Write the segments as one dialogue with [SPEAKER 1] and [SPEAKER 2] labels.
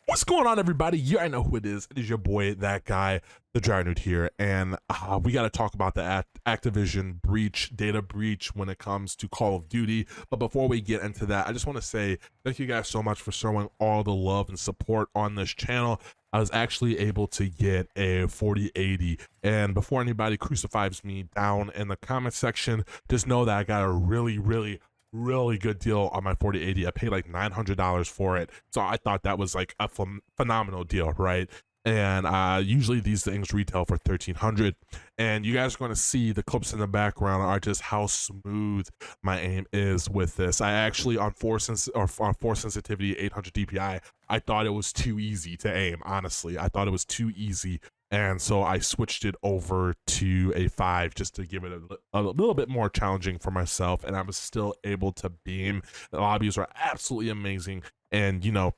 [SPEAKER 1] What's going on, everybody? You already know who it is. It is your boy, that guy, the Giant here, and we got to talk about the Activision breach, data breach when it comes to Call of Duty. But before we get into that, I just want to say thank you guys so much for showing all the love and support on this channel. I was actually able to get a 4080, and before anybody crucifies me down in the comment section, just know that I got a really good deal on my 4080. I paid like $900 for it, so I thought that was like a phenomenal deal, right? And usually these things retail for $1,300, and you guys are going to see the clips in the background are just how smooth my aim is with this. I actually on force sensitivity 800 DPI, I thought it was too easy to aim. Honestly, I thought it was too easy, and so I switched it over to a 5 just to give it a little bit more challenging for myself, and I was still able to beam. The lobbies are absolutely amazing, and you know,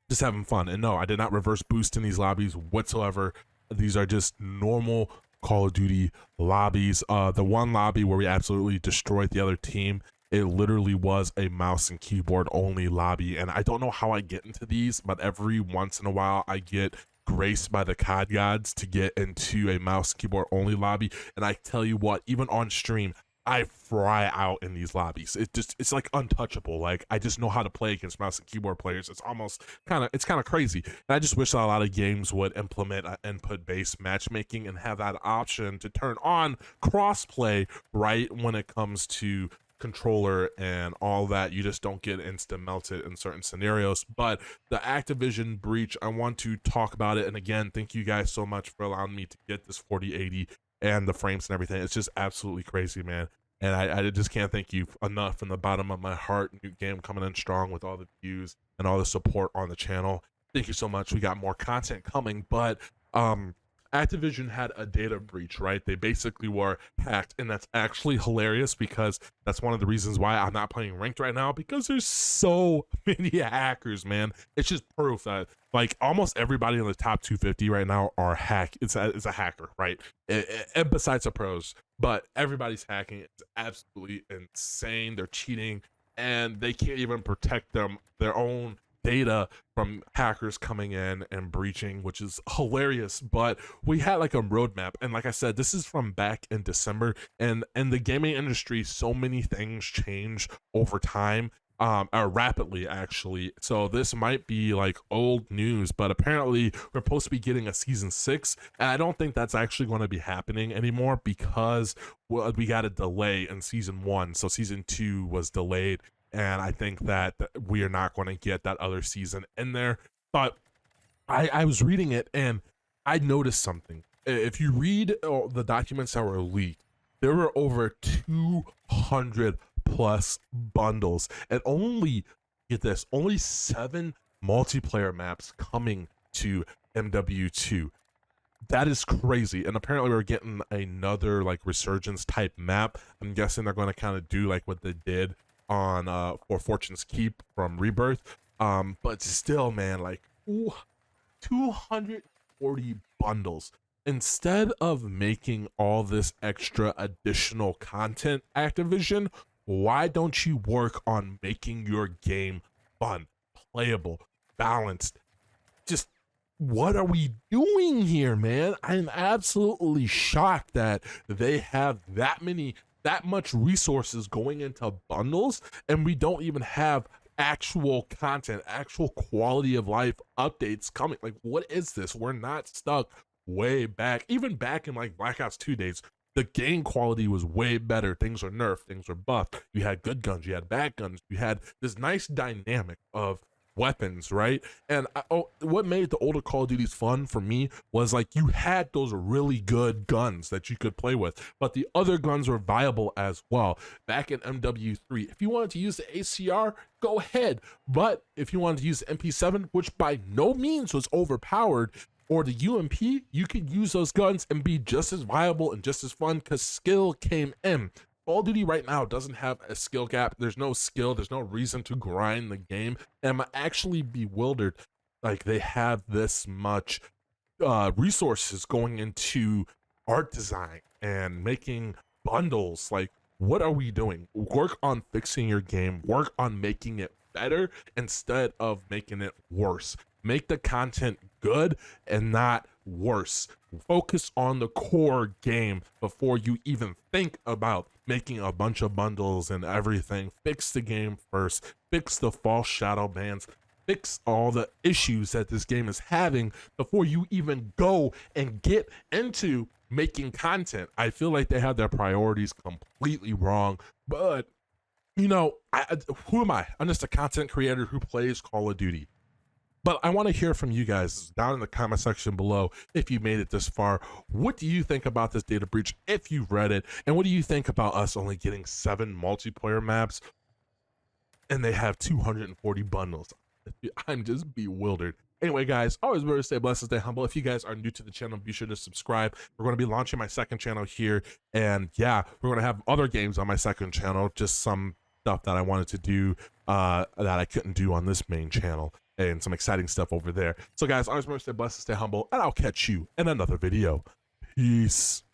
[SPEAKER 1] just having fun. And no, I did not reverse boost in these lobbies whatsoever. These are just normal Call of Duty lobbies. The one lobby where we absolutely destroyed the other team, it literally was a mouse and keyboard only lobby, and I don't know how I get into these, but every once in a while I get graced by the COD gods to get into a mouse keyboard only lobby, and I tell you what, even on stream I fry out in these lobbies. It's like untouchable. Like, I just know how to play against mouse and keyboard players. It's almost kind of crazy. And I just wish that a lot of games would implement input-based matchmaking and have that option to turn on crossplay right when it comes to controller and all that. You just don't get instant melted in certain scenarios. But the Activision breach, I want to talk about it. And again, thank you guys so much for allowing me to get this 4080 and the frames and everything. It's just absolutely crazy, man. And I just can't thank you enough from the bottom of my heart. New game coming in strong with all the views and all the support on the channel. Thank you so much. We got more content coming, but Activision had a data breach, right? They basically were hacked, and that's actually hilarious because that's one of the reasons why I'm not playing ranked right now, because there's so many hackers, man. It's just proof that like almost everybody in the top 250 right now are it's a hacker, right? And besides the pros, but everybody's hacking. It's absolutely insane. They're cheating, and they can't even protect their own data from hackers coming in and breaching, which is hilarious. But we had like a roadmap, and like I said, this is from back in December, and in the gaming industry so many things change over time, rapidly actually. So this might be like old news, but apparently we're supposed to be getting a season 6, and I don't think that's actually going to be happening anymore because we got a delay in season 1, so season 2 was delayed, and I think that we are not going to get that other season in there. But I was reading it, and I noticed something. If you read the documents that were leaked, there were over 200 plus bundles, and only, get this, only 7 multiplayer maps coming to MW2. That is crazy. And apparently we're getting another like resurgence type map. I'm guessing they're going to kind of do like what they did on for Fortune's Keep from Rebirth. But still, man, like 240 bundles. Instead of making all this extra additional content, Activision, why don't you work on making your game fun, playable, balanced? Just, what are we doing here, man? I'm absolutely shocked that they have that much resources going into bundles, and we don't even have actual content, actual quality of life updates coming. Like, what is this? We're not stuck way back, even back in like Black Ops 2 days. The game quality was way better. Things are nerfed, things are buffed. You had good guns, you had bad guns, you had this nice dynamic of weapons, right? And what made the older Call of Duties fun for me was like you had those really good guns that you could play with, but the other guns were viable as well. Back in MW3, if you wanted to use the ACR, go ahead. But if you wanted to use the MP7, which by no means was overpowered, or the UMP, you could use those guns and be just as viable and just as fun because skill came in. Call of Duty right now doesn't have a skill gap. There's no skill. There's no reason to grind the game. And I'm actually bewildered. Like, they have this much resources going into art design and making bundles. Like, what are we doing? Work on fixing your game. Work on making it better instead of making it worse. Make the content good and not worse. Focus on the core game before you even think about making a bunch of bundles and everything. Fix the game first. Fix the false shadow bans. Fix all the issues that this game is having before you even go and get into making content. I feel like they have their priorities completely wrong, but you know, who am I? I'm just a content creator who plays Call of Duty. But I want to hear from you guys down in the comment section below if you made it this far. What do you think about this data breach if you've read it? And what do you think about us only getting 7 multiplayer maps and they have 240 bundles? I'm just bewildered. Anyway, guys, always remember to stay blessed and stay humble. If you guys are new to the channel, be sure to subscribe. We're going to be launching my second channel here. And yeah, we're going to have other games on my second channel, just some stuff that I wanted to do that I couldn't do on this main channel, and some exciting stuff over there. So guys, always remember to stay blessed and stay humble, and I'll catch you in another video. Peace.